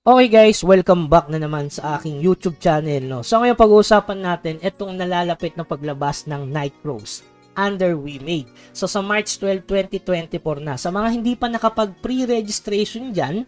Okay guys, welcome back na naman sa aking YouTube channel, no. So ngayon pag-uusapan natin itong nalalapit na paglabas ng Nightcrows under WeMade. So sa March 12, 2024 na. Sa mga hindi pa nakapag-pre-registration diyan,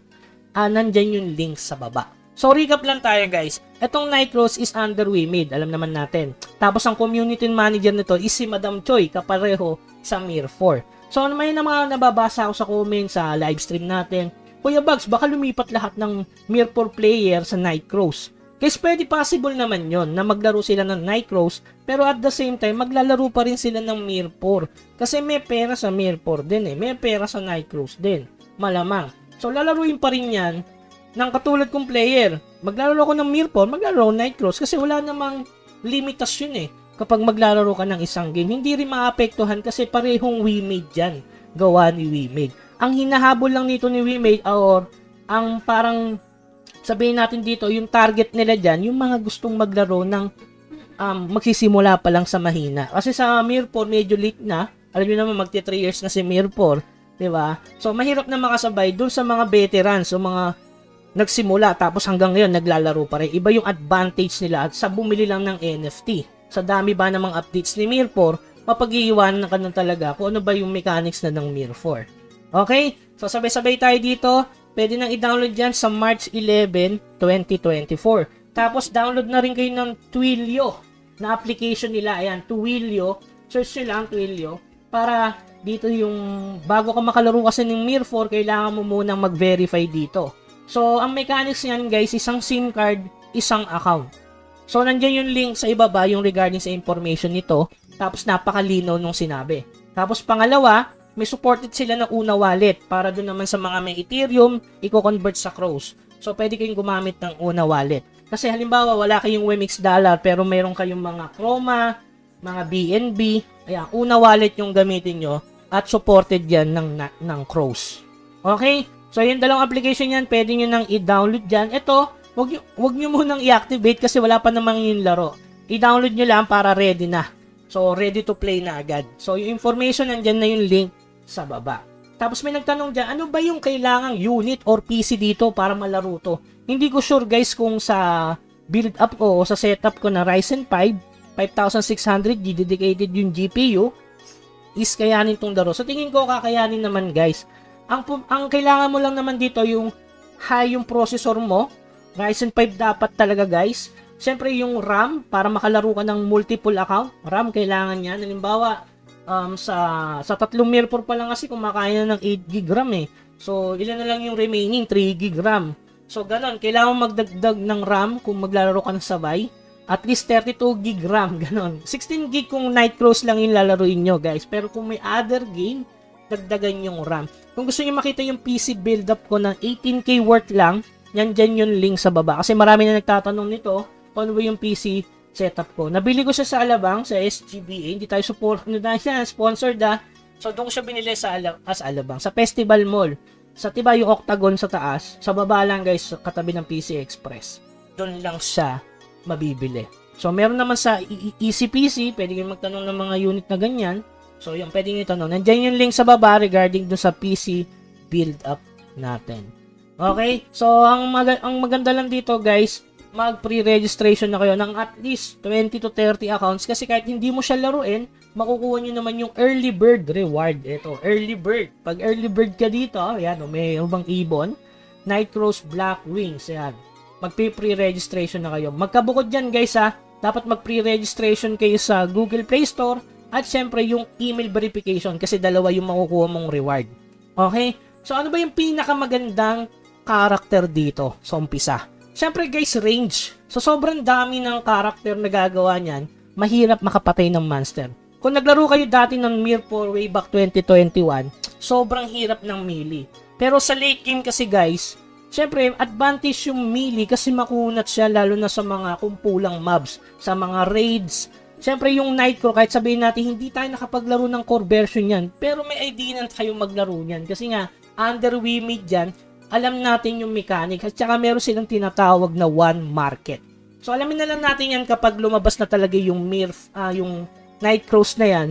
nandyan yung link sa baba. So recap lang tayo guys. Itong Nightcrows is under WeMade, alam naman natin. Tapos ang community manager nito is si Madam Choi, kapareho sa Mir4. So may mga nababasa ako sa comments sa live stream natin. Kuya Bugs, baka lumipat lahat ng Mir4 player sa Nightcrows. Kasi pwede possible naman yon na maglaro sila ng Nightcrows, pero at the same time, maglalaro pa rin sila ng Mir4. Kasi may pera sa Mir4 din may pera sa Nightcrows din. Malamang. So lalaruin pa rin yan ng katulad kong player. Maglalaro ko ng Mir4, maglalaro ng Nightcrows kasi wala namang limitasyon kapag maglalaro ka ng isang game. Hindi rin maapektuhan kasi parehong WeMade dyan. Gawa ni WeMade. Ang hinahabol lang nito ni WeMade or ang parang sabihin natin dito, yung target nila dyan, yung mga gustong maglaro ng magsisimula pa lang sa mahina. Kasi sa Mir4 medyo late na. Alam niyo naman magti 3 years na si Mir4, 'di ba? So mahirap na makasabay dun sa mga veterans o mga nagsimula tapos hanggang ngayon naglalaro pa rin. Iba yung advantage nila at sa bumili lang ng NFT. Sa dami ba namang updates ni Mir4, mapag-iiwanan ka na talaga kung ano ba yung mechanics na ng Mir4. Okay? So, sabay-sabay tayo dito. Pwede nang i-download yan sa March 11, 2024. Tapos, download na rin kayo ng Twilio na application nila. Ayan, Twilio. Search nyo lang, Twilio. Para dito yung, bago ka makalaro kasi ng Mir4, kailangan mo munang mag-verify dito. So, ang mechanics yan, guys, isang SIM card, isang account. So, nandyan yung link sa ibaba, yung regarding sa information nito. Tapos, napakalinaw nung sinabi. Tapos, pangalawa, may supported sila ng Una Wallet para doon naman sa mga may Ethereum, i-convert sa Crows. So, pwede kayong gumamit ng Una Wallet. Kasi halimbawa, wala kayong WMX dollar pero meron kayong mga Chroma, mga BNB. Ayan, Una Wallet yung gamitin nyo at supported yan ng Crows. Okay? So, yung dalawang application yan, pwede nyo nang i-download dyan. Ito, wag nyo munang i-activate kasi wala pa namang yung laro. I-download nyo lang para ready na. So, ready to play na agad. So, yung information, nandyan na yung link sa baba. Tapos may nagtanong dyan, ano ba yung kailangang unit or PC dito para malaro to? Hindi ko sure guys kung sa build up ko o sa setup ko na Ryzen 5 5600 dedicated yung GPU is kayanin tong laro. So tingin ko kakayanin naman guys. Ang kailangan mo lang naman dito yung high yung processor mo. Ryzen 5 dapat talaga guys. Siyempre yung RAM para makalaro ka ng multiple account. RAM kailangan yan. Halimbawa sa tatlong Mir4 pa lang kasi kumakain na ng 8GB RAM So, ilan na lang yung remaining? 3GB RAM. So, ganon. Kailangan magdagdag ng RAM kung maglalaro ka ng sabay. At least 32GB RAM. Ganon. 16GB kung Nightcrows lang yung lalaruin nyo, guys. Pero kung may other game, dagdagan yung RAM. Kung gusto nyo makita yung PC build-up ko ng 18K worth lang, yan dyan yung link sa baba. Kasi marami na nagtatanong nito, kung ano ba yung PC setup ko. Nabili ko siya sa Alabang, sa SGBA. Hindi tayo sponsored So, doon ko siya binili sa Alabang. Sa Festival Mall. Sa tiba yung Octagon sa taas. Sa baba lang guys, katabi ng PC Express. Doon lang siya mabibili. So, meron naman sa Easy PC. Pwede kayo magtanong ng mga unit na ganyan. So, yung pwede nyo itanong. Nandiyan yung link sa baba regarding doon sa PC build up natin. Okay? So, ang maganda lang dito guys, mag-pre-registration na kayo ng at least 20 to 30 accounts kasi kahit hindi mo siya laruin, makukuha nyo naman yung early bird reward. Ito, early bird. Pag early bird ka dito, ayan, may ubang ibon, Nightcrows Black Wings, ayan. Mag-pre-registration na kayo. Magkabukod dyan guys dapat mag-pre-registration kayo sa Google Play Store at syempre yung email verification kasi dalawa yung makukuha mong reward. Okay? So ano ba yung pinakamagandang character dito sa umpisa? Siyempre guys, range. So sobrang dami ng character na gagawa niyan, mahirap makapatay ng monster. Kung naglaro kayo dati ng Mir4 way back 2021, sobrang hirap ng melee. Pero sa late game kasi guys, siyempre advantage yung melee kasi makunat siya lalo na sa mga kumpulang mobs, sa mga raids. Siyempre yung Nightcrow, kahit sabihin natin hindi tayo nakapaglaro ng core version yan, pero may idea na tayo maglaro yan. Kasi nga, under WeMade yan, alam natin yung mechanic at saka meron silang tinatawag na one market. So alamin na lang natin yan kapag lumabas na talaga yung yung Nightcrows na yan.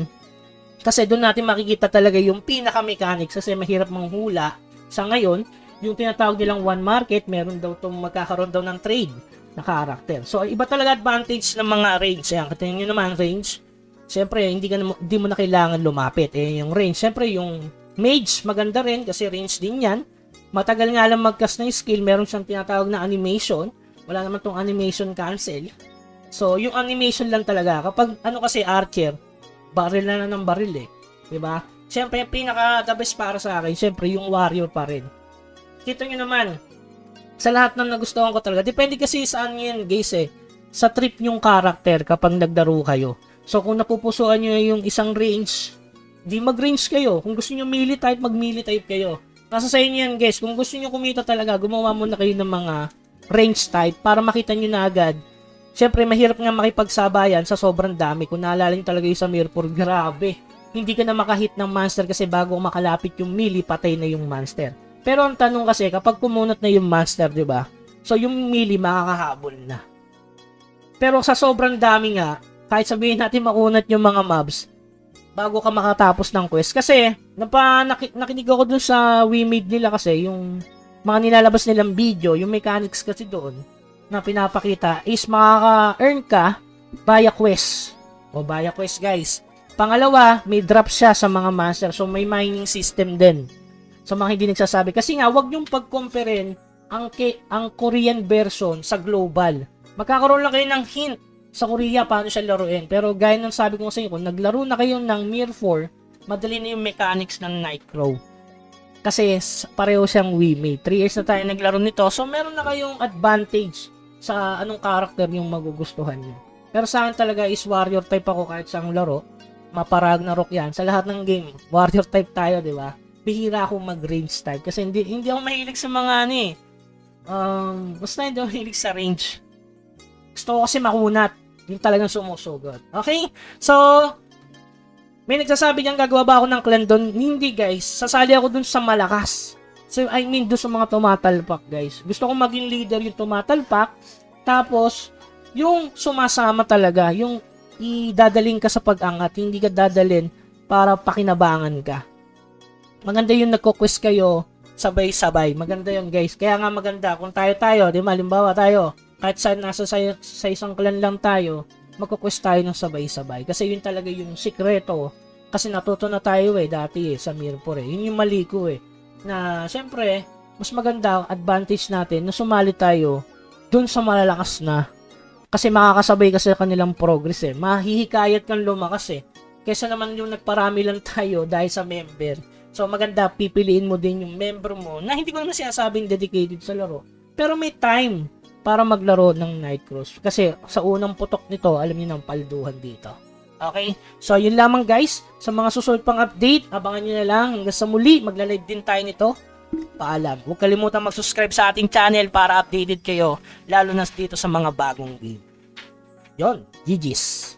Kasi doon natin makikita talaga yung pinaka-mechanics kasi mahirap manghula sa ngayon yung tinatawag nilang one market, meron daw itong magkakaroon daw ng trade na character. So, iba talaga advantage ng mga range. Ayan, katingin nyo naman, range. Siyempre, hindi mo na kailangan lumapit. Yung range. Siyempre, yung mage, maganda rin kasi range din yan. Matagal nga lang mag-cast ng skill, meron siyang tinatawag na animation. Wala naman tong animation cancel. So, yung animation lang talaga. Kapag, kasi archer, barrel na ng barrel eh. Diba? Siyempre, yung pinaka-the best para sa akin, siyempre, yung warrior pa rin. Kita nyo naman, sa lahat ng nagustuhan ko talaga, depende kasi saan yun, guys eh. Sa trip yung character kapag nagdaro kayo. So, kung napupusuan nyo yung isang range, di mag-range kayo. Kung gusto nyo melee type, mag-melee type kayo. Nasa sa inyo yan, guys. Kung gusto nyo kumita talaga, gumawa muna kayo ng mga range type para makita nyo na agad. Siyempre, mahirap nga makipagsabayan sa sobrang dami. Kung naalala nyo talaga yung sa Mirror, grabe. Hindi ka na makahit ng monster kasi bago makalapit yung melee, patay na yung monster. Pero ang tanong kasi, kapag pumunot na yung monster, di ba? So, yung melee, makakahabol na. Pero sa sobrang dami nga, kahit sabihin natin makunat yung mga mobs, bago ka makatapos ng quest. Kasi, nakinig ako dun sa WeMade nila kasi, yung mga nilalabas nilang video, yung mechanics kasi doon, na pinapakita, is makaka-earn ka via quest. O via quest, guys. Pangalawa, may drop siya sa mga master. So, may mining system din. Sa mga hindi nagsasabi. Kasi nga, wag niyong pag-comparein ang Korean version sa global. Magkakaroon lang kayo ng hint sa Korea paano siya laruin. Pero gaya ng sabi ko sa inyo, kung naglaro na kayo ng Mirror 4, madali na yung mechanics ng Nightcrow. Kasi pareho siyang WeMade. 3 years na tayo naglaro nito. So, meron na kayong advantage sa anong character yung magugustuhan niyo. Pero sa akin talaga is warrior type ako kahit saan laro. Maparag-narok yan. Sa lahat ng game, warrior type tayo, di ba? Bihira akong mag-range type. Kasi hindi ako mahilig sa mga basta hindi ako mahilig sa range. Gusto ko kasi makunat. Yung talagang sumusugod. Okay? So, may nagsasabi niyang gagawa ba ako ng clan doon? Hindi, guys. Sasali ako dun sa malakas. So, I mean, dun sa mga tumatalpak, guys. Gusto ko maging leader yung tumatalpak. Tapos, yung sumasama talaga. Yung idadaling ka sa pag-angat. Hindi ka dadalin para pakinabangan ka. Maganda yung nagko-quest kayo sabay-sabay. Maganda yun, guys. Kaya nga maganda. Kung tayo, di ba? Halimbawa tayo. Kahit nasa sa isang clan lang tayo, magkukwest tayo ng sabay-sabay. Kasi yun talaga yung sikreto. Kasi natuto na tayo dati sa Mirror Yun yung mali ko Na, syempre, mas maganda advantage natin na sumali tayo dun sa malalakas na. Kasi makakasabay kasi kanilang progress Mahihikayat kang lumakas Kesa naman yung nagparami lang tayo dahil sa member. So, maganda, pipiliin mo din yung member mo na hindi ko naman sinasabing dedicated sa laro. Pero may time para maglaro ng Nightcrows. Kasi sa unang putok nito, alam niyo ng palduhan dito. Okay? So, yun lamang guys. Sa mga susunod pang update, abangan nyo na lang. Hanggang sa muli, magla-live din tayo nito. Paalam. Huwag kalimutan mag-subscribe sa ating channel para updated kayo. Lalo na dito sa mga bagong game. Yon, GG's.